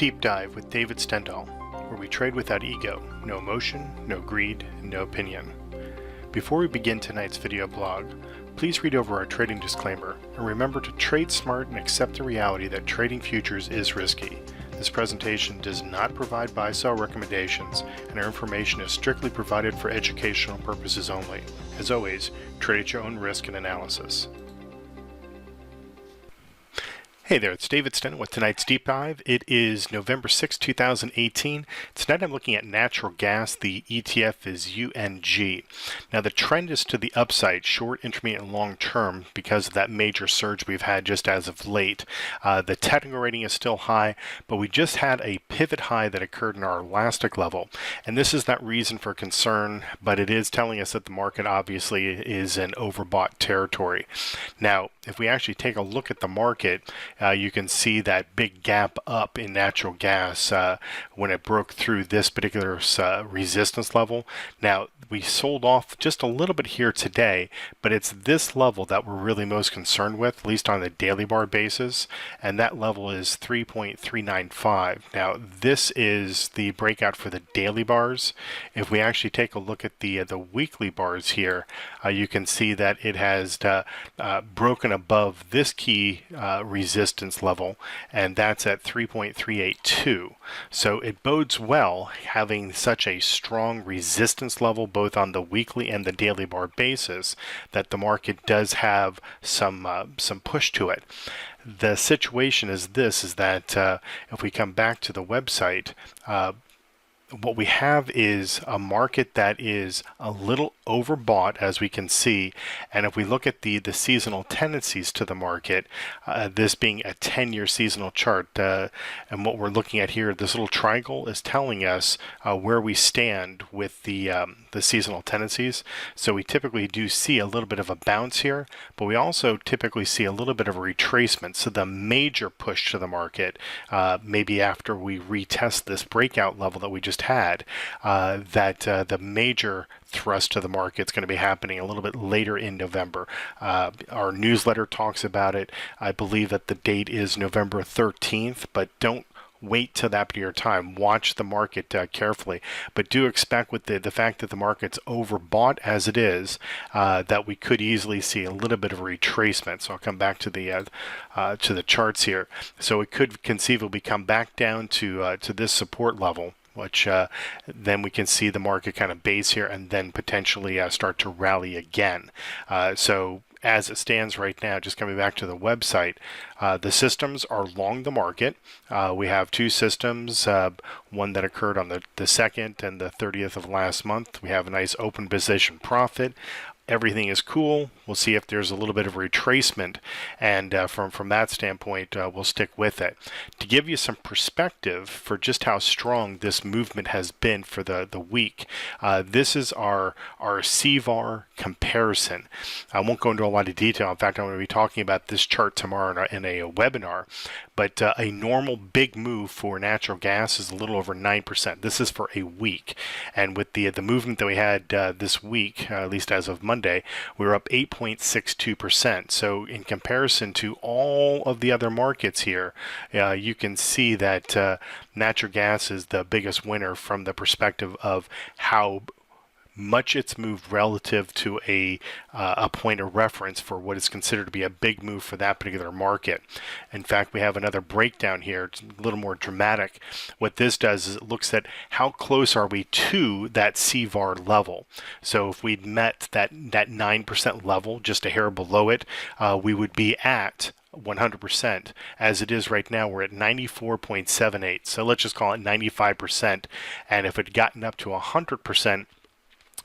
Deep Dive with David Stendahl, where we trade without ego, no emotion, no greed, and no opinion. Before we begin tonight's video blog, please read over our trading disclaimer and remember to trade smart and accept the reality that trading futures is risky. This presentation does not provide buy-sell recommendations, and our information is strictly provided for educational purposes only. As always, trade at your own risk and analysis. Hey there, it's David Stendahl with tonight's Deep Dive. It is November 6, 2018. Tonight I'm looking at natural gas. The ETF is UNG. Now the trend is to the upside, short, intermediate, and long term because of that major surge we've had just as of late. The technical rating is still high, but we just had a pivot high that occurred in our elastic level. And this is not reason for concern, but it is telling us that the market obviously is in overbought territory. Now, if we actually take a look at the market, you can see that big gap up in natural gas when it broke through this particular resistance level. Now, we sold off just a little bit here today, but it's this level that we're really most concerned with, at least on the daily bar basis, and that level is 3.395. Now, this is the breakout for the daily bars. If we actually take a look at the weekly bars here, you can see that it has broken above this key resistance level, and that's at 3.382. So it bodes well having such a strong resistance level both on the weekly and the daily bar basis that the market does have some push to it. The situation is this, is that if we come back to the website, what we have is a market that is a little overbought, as we can see. And if we look at the seasonal tendencies to the market, this being a 10-year seasonal chart, and what we're looking at here, this little triangle is telling us where we stand with the seasonal tendencies. So we typically do see a little bit of a bounce here, but we also typically see a little bit of a retracement. So the major push to the market, maybe after we retest this breakout level that we just had, the major thrust to the market is going to be happening a little bit later in November. Our newsletter talks about it. I believe that the date is November 13th, but don't wait till that particular time. Watch the market carefully, but do expect with the fact that the market's overbought as it is, that we could easily see a little bit of a retracement. So I'll come back to the charts here. So it could conceivably come back down to this support level, which then we can see the market kind of base here and then potentially start to rally again. So as it stands right now, just coming back to the website, the systems are long the market. We have two systems, one that occurred on the 2nd and the 30th of last month. We have a nice open position profit. Everything is cool. We'll see if there's a little bit of retracement, and from that standpoint, we'll stick with it. To give you some perspective for just how strong this movement has been for the week, this is our CVAR comparison. I won't go into a lot of detail. In fact, I'm going to be talking about this chart tomorrow in a webinar, but a normal big move for natural gas is a little over 9%. This is for a week, and with the movement that we had this week, at least as of Monday, we were up 8.62%. So in comparison to all of the other markets here, you can see that natural gas is the biggest winner from the perspective of how much it's moved relative to a point of reference for what is considered to be a big move for that particular market. In fact, we have another breakdown here. It's a little more dramatic. What this does is it looks at how close are we to that CVAR level. So if we'd met that 9% level, just a hair below it, we would be at 100%. As it is right now, we're at 94.78. So let's just call it 95%. And if it had gotten up to 100%,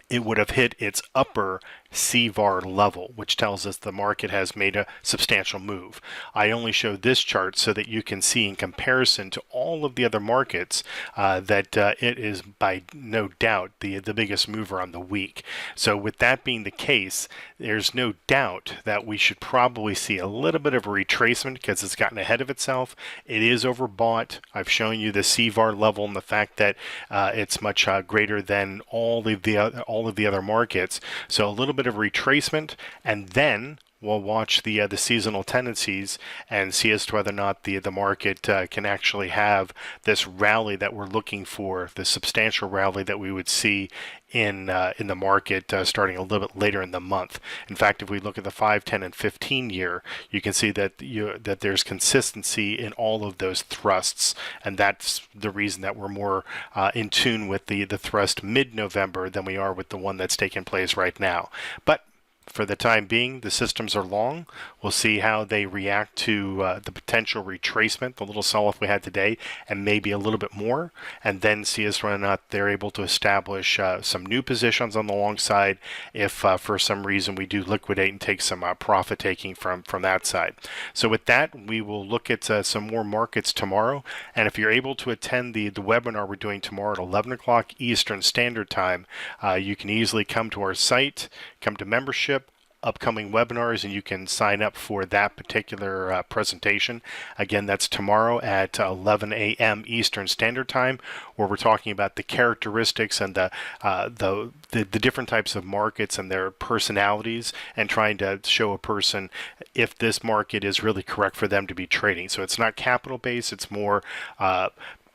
it would have hit its upper CVAR level, which tells us the market has made a substantial move. I only show this chart so that you can see in comparison to all of the other markets that it is by no doubt the biggest mover on the week. So with that being the case, there's no doubt that we should probably see a little bit of a retracement because it's gotten ahead of itself. It is overbought. I've shown you the CVAR level and the fact that it's much greater than all of the other markets. So a little bit of retracement, and then we'll watch the seasonal tendencies and see as to whether or not the market can actually have this rally that we're looking for, the substantial rally that we would see in the market starting a little bit later in the month. In fact, if we look at the 5, 10, and 15 year, you can see that that there's consistency in all of those thrusts, and that's the reason that we're more in tune with the thrust mid-November than we are with the one that's taking place right now. But for the time being, the systems are long. We'll see how they react to the potential retracement, the little sell-off we had today, and maybe a little bit more, and then see as whether or not they're able to establish some new positions on the long side if for some reason we do liquidate and take some profit taking from that side. So with that, we will look at some more markets tomorrow, and if you're able to attend the webinar we're doing tomorrow at 11 o'clock Eastern Standard Time, you can easily come to our site, come to membership, upcoming webinars, and you can sign up for that particular presentation. Again, that's tomorrow at 11 a.m. Eastern Standard Time, where we're talking about the characteristics and the different types of markets and their personalities, and trying to show a person if this market is really correct for them to be trading. So it's not capital based; it's more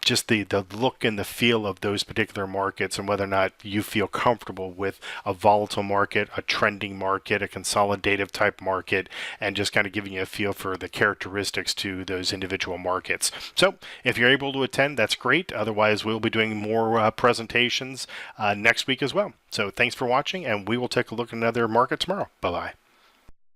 just the look and the feel of those particular markets, and whether or not you feel comfortable with a volatile market, a trending market, a consolidative type market, and just kind of giving you a feel for the characteristics to those individual markets. So if you're able to attend, that's great. Otherwise, we'll be doing more presentations next week as well. So thanks for watching, and we will take a look at another market tomorrow. Bye-bye.